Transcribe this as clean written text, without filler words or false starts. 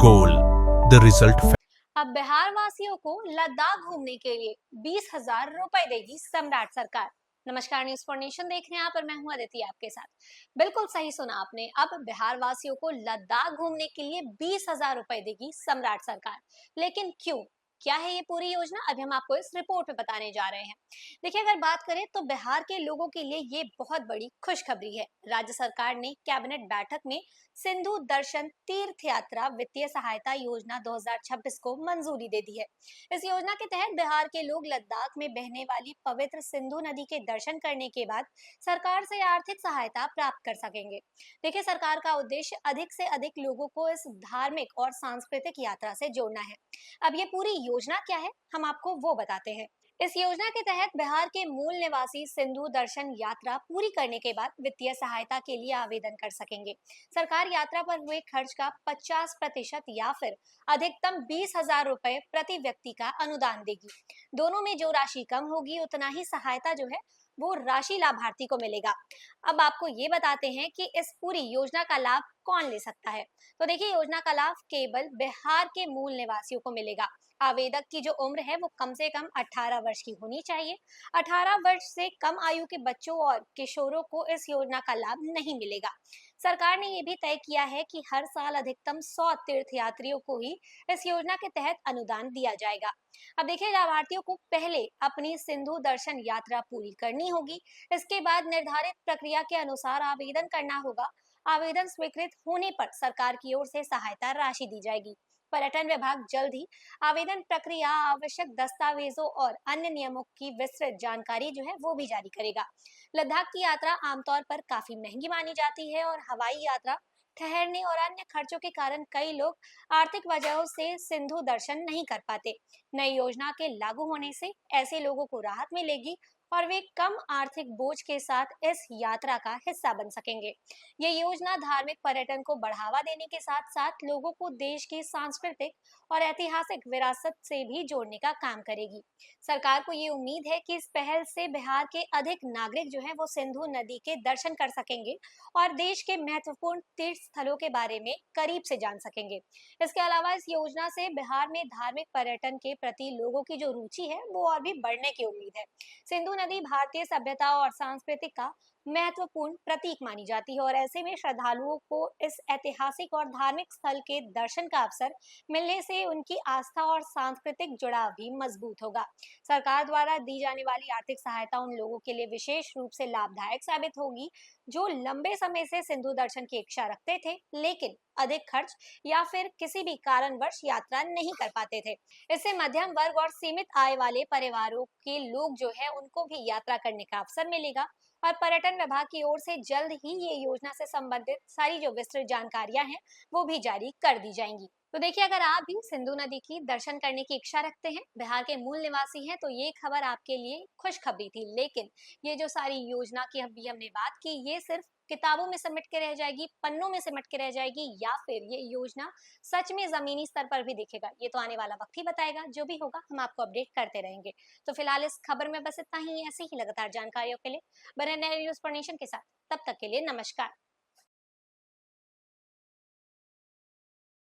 goal. The result. अब बिहार वासियों को लद्दाख घूमने के लिए 20,000 रुपए देगी सम्राट सरकार। नमस्कार, न्यूज फॉर नेशन देख रहे हैं आप और मैं हूं अदिति आपके साथ। बिल्कुल सही सुना आपने, अब बिहार वासियों को लद्दाख घूमने के लिए 20,000 रुपए देगी सम्राट सरकार। लेकिन क्यों, क्या है ये पूरी योजना, अभी हम आपको इस रिपोर्ट में बताने जा रहे हैं। देखिए, अगर बात करें तो बिहार के लोगों के लिए ये बहुत बड़ी खुशखबरी है। राज्य सरकार ने कैबिनेट बैठक में सिंधु दर्शन तीर्थ यात्रा वित्तीय सहायता योजना 2026 को मंजूरी दे दी है। इस योजना के तहत बिहार के लोग लद्दाख में बहने वाली पवित्र सिंधु नदी के दर्शन करने के बाद सरकार से आर्थिक सहायता प्राप्त कर सकेंगे। देखिए, सरकार का उद्देश्य अधिक से अधिक लोगों को इस धार्मिक और सांस्कृतिक यात्रा से जोड़ना है। अब ये पूरी योजना क्या है, हम आपको वो बताते हैं। इस योजना के तहत बिहार के मूल निवासी सिंधु दर्शन यात्रा पूरी करने के बाद वित्तीय सहायता के लिए आवेदन कर सकेंगे। सरकार यात्रा पर हुए खर्च का 50% या फिर अधिकतम 20,000 रुपए प्रति व्यक्ति का अनुदान देगी। दोनों में जो राशि कम होगी उतना ही सहायता जो है वो राशि लाभार्थी को मिलेगा। अब आपको ये बताते हैं कि इस पूरी योजना का लाभ कौन ले सकता है। तो देखिए, योजना का लाभ केवल बिहार के मूल निवासियों को मिलेगा। आवेदक की जो उम्र है वो कम से कम 18 वर्ष की होनी चाहिए। 18 वर्ष से कम आयु के बच्चों और किशोरों को इस योजना का लाभ नहीं मिलेगा। सरकार ने ये भी तय किया है कि हर साल अधिकतम 100 तीर्थ यात्रियों को ही इस योजना के तहत अनुदान दिया जाएगा। अब देखिए, लाभार्थियों को पहले अपनी सिंधु दर्शन यात्रा पूरी करनी होगी। इसके बाद निर्धारित प्रक्रिया के अनुसार आवेदन करना होगा। आवेदन स्वीकृत होने पर सरकार की ओर से सहायता राशि दी जाएगी। पर्यटन विभाग जल्द ही आवेदन प्रक्रिया, आवश्यक दस्तावेजों और अन्य नियमों की विस्तृत जानकारी जो है वो भी जारी करेगा। लद्दाख की यात्रा आमतौर पर काफी महंगी मानी जाती है और हवाई यात्रा, ठहरने और अन्य खर्चों के कारण कई लोग आर्थिक वजहों से सिंधु दर्शन नहीं कर पाते। नई योजना के लागू होने से ऐसे लोगों को राहत मिलेगी और वे कम आर्थिक बोझ के साथ इस यात्रा का हिस्सा बन सकेंगे। ये योजना धार्मिक पर्यटन को बढ़ावा देने के साथ साथ लोगों को देश की सांस्कृतिक और ऐतिहासिक विरासत से भी जोड़ने का काम करेगी। सरकार को ये उम्मीद है कि इस पहल से बिहार के अधिक नागरिक जो है वो सिंधु नदी के दर्शन कर सकेंगे और देश के महत्वपूर्ण तीर्थ स्थलों के बारे में करीब से जान सकेंगे। इसके अलावा इस योजना से बिहार में धार्मिक पर्यटन के प्रति लोगों की जो रुचि है वो और भी बढ़ने की उम्मीद है। सिंधु नदी भारतीय सभ्यता और सांस्कृतिक का महत्वपूर्ण प्रतीक मानी जाती है और ऐसे में श्रद्धालुओं को इस ऐतिहासिक और धार्मिक स्थल के दर्शन का अवसर मिलने से उनकी आस्था और सांस्कृतिक जुड़ाव भी मजबूत होगा। सरकार द्वारा दी जाने वाली आर्थिक सहायता उन लोगों के लिए विशेष रूप से लाभदायक साबित होगी जो लंबे समय से सिंधु दर्शन की इच्छा रखते थे लेकिन अधिक खर्च या फिर किसी भी कारणवश यात्रा नहीं कर पाते थे। इससे मध्यम वर्ग और सीमित आय वाले परिवारों के लोग जो है उनको भी यात्रा करने का अवसर मिलेगा और पर्यटन विभाग की ओर से जल्द ही ये योजना से संबंधित सारी जो विस्तृत जानकारियां हैं वो भी जारी कर दी जाएंगी। तो देखिए, अगर आप भी सिंधु नदी की दर्शन करने की इच्छा रखते हैं, बिहार के मूल निवासी हैं, तो ये खबर आपके लिए खुशखबरी थी। लेकिन ये जो सारी योजना की अभी हमने बात की, ये सिर्फ किताबों में सिमट के रह जाएगी, पन्नों में सिमट के रह जाएगी, या फिर ये योजना सच में जमीनी स्तर पर भी दिखेगा, ये तो आने वाला वक्त ही बताएगा। जो भी होगा हम आपको अपडेट करते रहेंगे। तो फिलहाल इस खबर में बस इतना ही। ऐसी ही लगातार जानकारियों के लिए बने रहिए न्यूज़ फॉर नेशन के साथ। तब तक के लिए नमस्कार।